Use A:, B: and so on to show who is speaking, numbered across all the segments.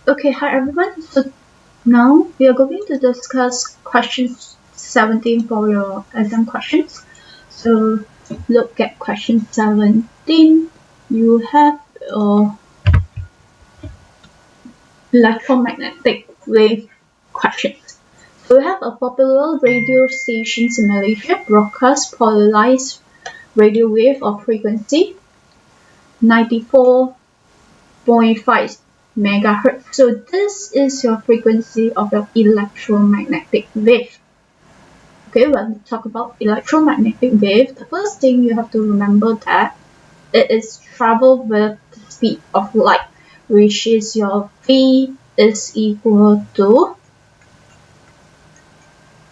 A: Okay, hi everyone. So now we are going to discuss question 17 for your exam questions. So look at question 17. You have electromagnetic wave questions. So we have a popular radio stations in Malaysia broadcast polarized radio wave of frequency 94.5 megahertz. So this is your frequency of your electromagnetic wave. Okay, when we talk about electromagnetic wave, the first thing you have to remember that it is travel with the speed of light, which is your v is equal to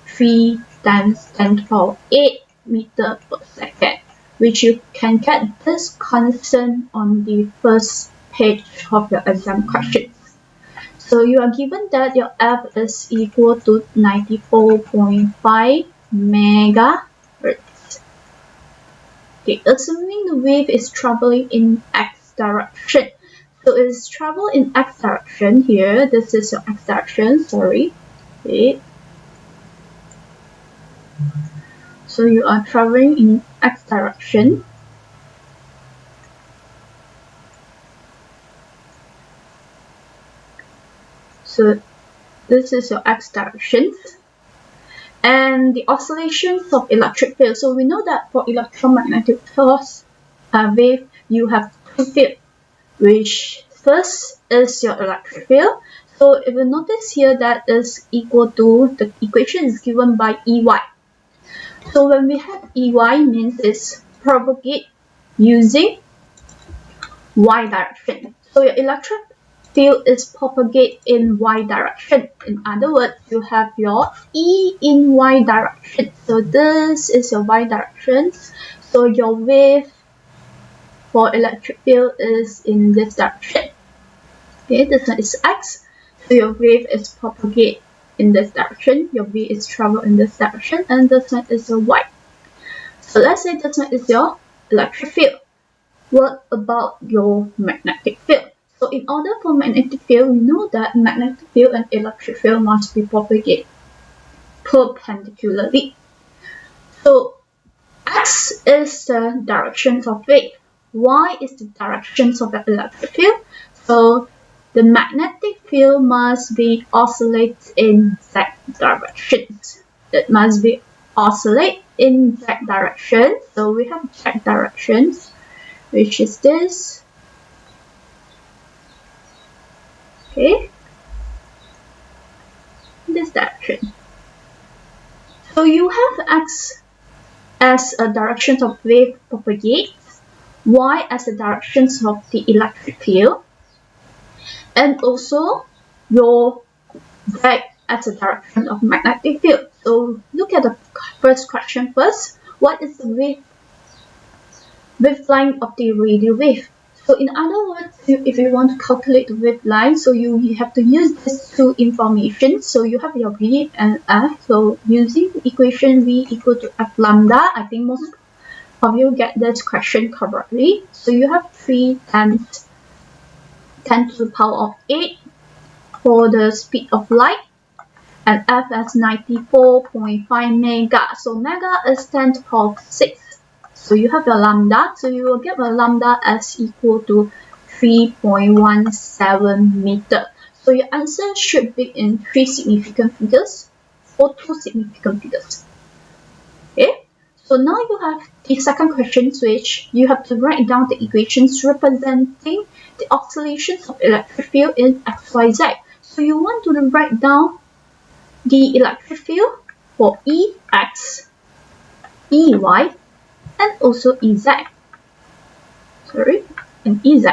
A: 3 times 10 to the power 8 meter per second, which you can get this constant on the first page of your exam questions. So you are given that your F is equal to 94.5 megahertz. Okay, assuming the wave is traveling in x direction. So it's travel in x direction here. This is your x direction, sorry. Okay. So you are traveling in x direction. So this is your x direction. And the oscillations of electric field. So we know that for electromagnetic wave, you have two fields, which first is your electric field. So if you notice here, that is equal to, the equation is given by Ey. So when we have Ey, means it's propagate using y direction. So your electric field is propagate in y direction. In other words, you have your E in y direction. So this is your y direction. So your wave for electric field is in this direction. Okay, this one is x. So your wave is propagate in this direction. Your v is travel in this direction, and this one is your y. So let's say this one is your electric field. What about your magnetic field? So in order for magnetic field, we know that magnetic field and electric field must be propagate perpendicularly. So x is the direction of wave. Y is the direction of the electric field. So the magnetic field must be oscillate in z directions. It must be oscillate in z direction. So we have z directions, which is this. Okay, this direction. So you have x as a direction of wave propagates, y as the directions of the electric field, and also your z as the direction of magnetic field. So look at the first question first. What is the wavelength of the radio wave? So in other words, if you want to calculate the wavelength, so you have to use these two information. So you have your V and F. So using the equation V equal to F lambda, I think most of you get this question correctly. So you have 3 times 10 to the power of 8 for the speed of light, and F as 94.5 mega. So mega is 10 to the power of 6. So you have your lambda, so you will get a lambda as equal to 3.17 meter. So your answer should be in 3 significant figures or 2 significant figures. Okay, so now you have the second question, which you have to write down the equations representing the oscillations of electric field in XYZ. So you want to write down the electric field for EX, EY, and also EZ. And EZ.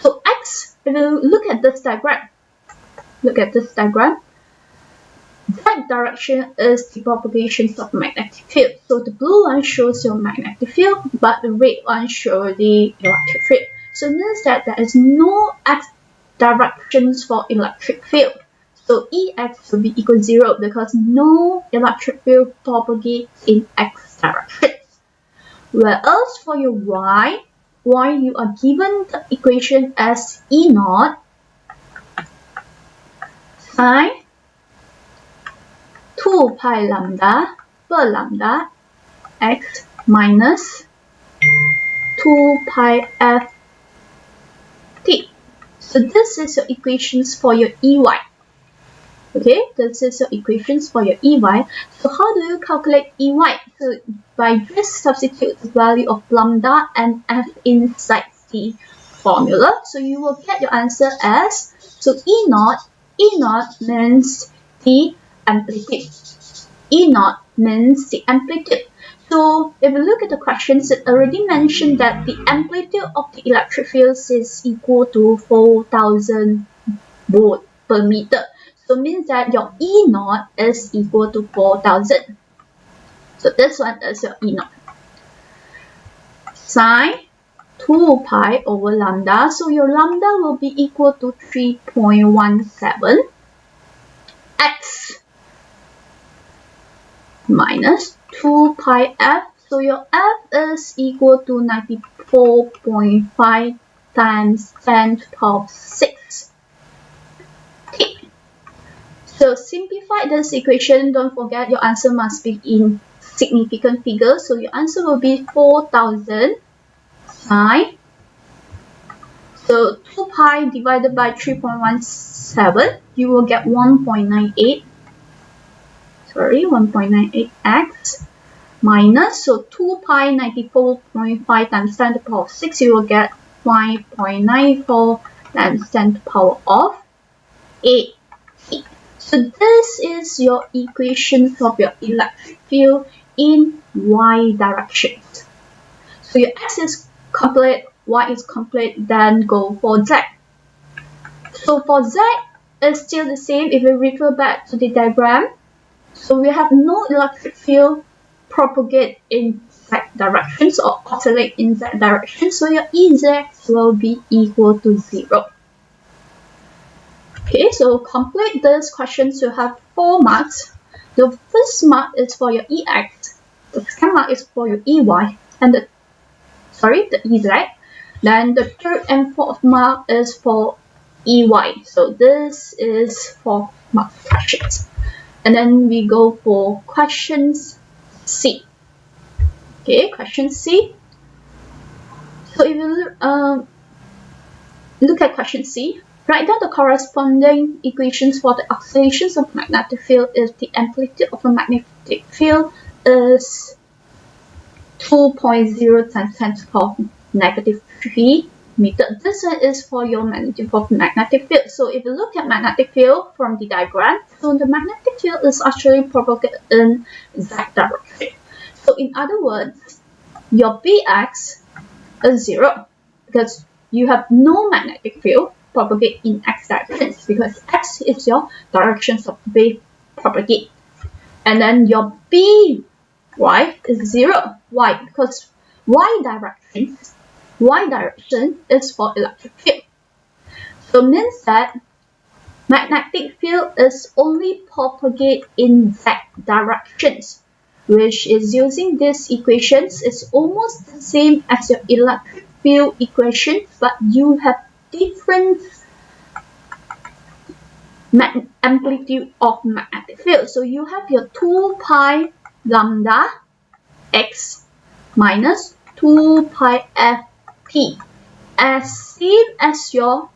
A: So X, if you look at this diagram, Z direction is the propagation of magnetic field. So the blue one shows your magnetic field, but the red one shows the electric field. So it means that there is no X directions for electric field. So EX will be equal to 0 because no electric field propagates in X directions. Whereas for your Y you are given the equation as E naught sine 2 pi lambda per lambda x minus 2 pi f t. So this is your equations for your EY. Okay, this is your equations for your EY. So how do you calculate EY? So by just substitute the value of lambda and f inside the formula. So you will get your answer as, so E naught means the amplitude. E naught means the amplitude. So if you look at the questions, it already mentioned that the amplitude of the electric fields is equal to 4,000 volt per meter. So means that your E naught is equal to 4,000. So this one is your E naught. Sine 2 pi over lambda. So your lambda will be equal to 3.17 x minus 2 pi f. So your f is equal to 94.5 times 10 to the power of 6. Okay. So simplify this equation. Don't forget your answer must be in significant figures. So your answer will be 4,000 sine. So 2 pi divided by 3.17, you will get 1.98. Sorry, 1.98x minus, so 2 pi 94.5 times 10 to the power of 6, you will get 5.94 times 10 to the power of 8. So this is your equation of your electric field in y directions. So your x is complete, y is complete, then go for z. So for z is still the same if we refer back to the diagram. So we have no electric field propagate in z directions or oscillate in z direction. So your Ez will be equal to 0. Okay, so complete this question to have 4 marks. The first mark is for your Ex, the second mark is for your Ey, and the Ez. Then the third and fourth mark is for EY. So this is 4 mark questions. And then we go for questions C. Okay, question C. So if you look at question C, write down the corresponding equations for the oscillations of magnetic field if the amplitude of a magnetic field is 2.0 times 10 to the power of negative 3 meter. This one is for your magnitude of magnetic field. So if you look at magnetic field from the diagram, so the magnetic field is actually propagated in z direction. So in other words, your Bx is 0 because you have no magnetic field propagate in x directions because x is your directions of wave propagate. And then your By is 0. Why? Because y direction is for electric field. So means that magnetic field is only propagate in z directions, which is using these equations is almost the same as your electric field equation, but you have different amplitude of magnetic field. So you have your 2 pi lambda x minus 2 pi ft as same as your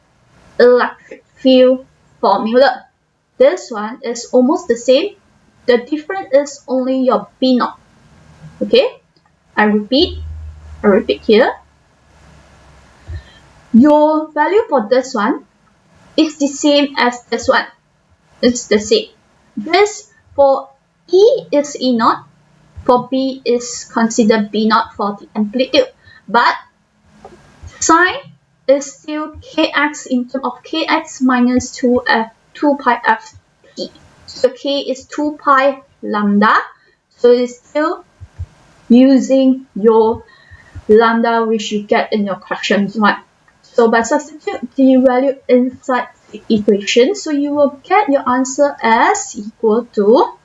A: electric field formula. This one is almost the same. The difference is only your B naught. Okay, I repeat here. Your value for this one is the same as this one. It's the same. This for E is E naught. For B is considered B naught for the amplitude. But sine is still kx in terms of kx minus 2 pi ft. So k is 2 pi lambda. So it's still using your lambda which you get in your question 1. So by substitute the value inside the equation, so you will get your answer as equal to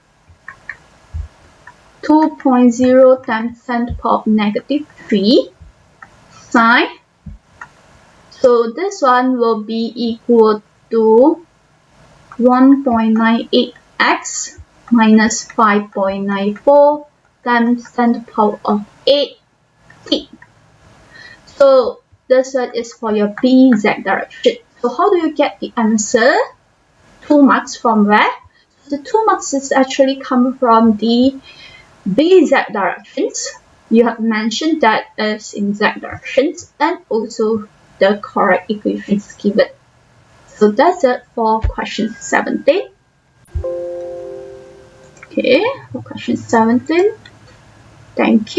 A: 2.0 times 10 to the power of negative 3 sine. So this one will be equal to 1.98x minus 5.94 times 10 to the power of 8t. So this one is for your BZ direction. So how do you get the answer? 2 marks from where? The 2 marks is actually come from the BZ directions. You have mentioned that is in Z directions and also the correct equations given. So that's it for question 17. Okay, for question 17. Thank you.